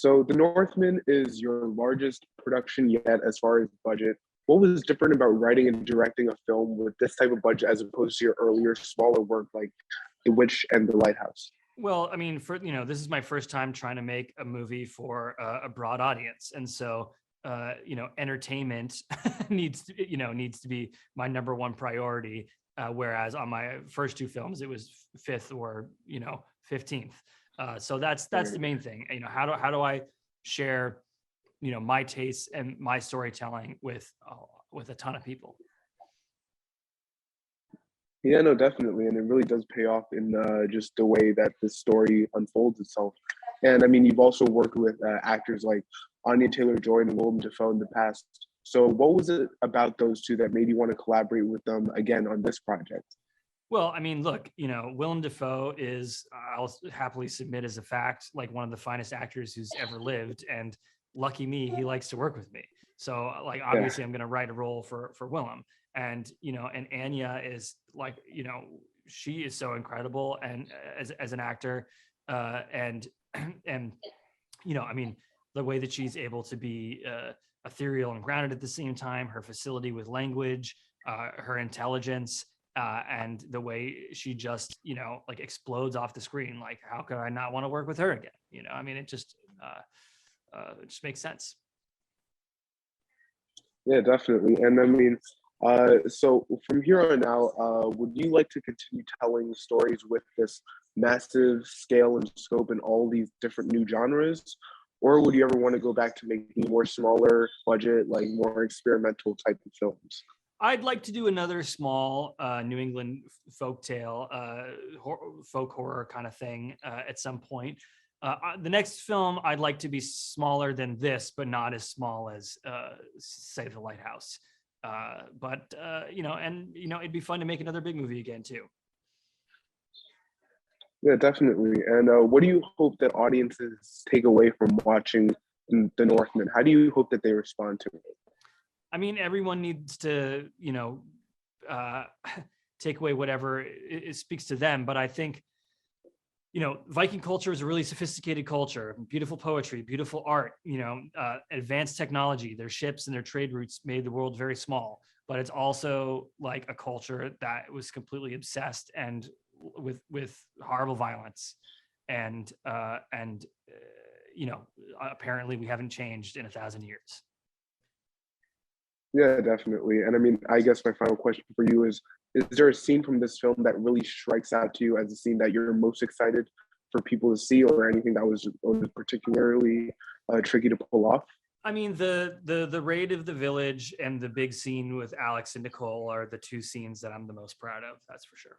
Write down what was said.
So The Northman is your largest production yet as far as budget. What was different about writing and directing a film with this type of budget as opposed to your earlier, smaller work like The Witch and The Lighthouse? Well, I mean, this is my first time trying to make a movie for a broad audience, and so entertainment needs to be my number one priority. Whereas on my first two films, it was fifth or 15th. So that's the main thing. How do I share my tastes and my storytelling with a ton of people? Yeah, no, definitely, and it really does pay off in just the way that the story unfolds itself. And I mean, you've also worked with actors like Anya Taylor-Joy and Willem Dafoe in the past. So, what was it about those two that made you want to collaborate with them again on this project? Well, I mean, look, Willem Dafoe is, I'll happily submit as a fact, like one of the finest actors who's ever lived. And lucky me, he likes to work with me. So, like, Yeah, obviously, I'm going to write a role for Willem. And, and Anya is like, she is so incredible and as an actor. And, and, I mean, the way that she's able to be ethereal and grounded at the same time, her facility with language, her intelligence, and the way she just like explodes off the screen. Like, how could I not want to work with her again? I mean, it just makes sense. yeah, definitely. And I mean, so from here on out, would you like to continue telling stories with this massive scale and scope in all these different new genres? Or would you ever want to go back to making more smaller budget, like more experimental type of films? I'd like to do another small New England folktale, folk horror kind of thing at some point. The next film I'd like to be smaller than this, but not as small as, say, The Lighthouse. It'd be fun to make another big movie again too. Yeah, definitely. And what do you hope that audiences take away from watching The Northman? How do you hope that they respond to it? I mean, everyone needs to, uh, take away whatever it speaks to them. But I think, Viking culture is a really sophisticated culture, beautiful poetry, beautiful art, advanced technology. Their ships and their trade routes made the world very small, but it's also like a culture that was completely obsessed and with horrible violence. Apparently we haven't changed in 1,000 years. Yeah, definitely. And I mean, I guess my final question for you is there a scene from this film that really strikes out to you as a scene that you're most excited for people to see, or anything that was particularly tricky to pull off? I mean, the raid of the village and the big scene with Alex and Nicole are the two scenes that I'm the most proud of. That's for sure.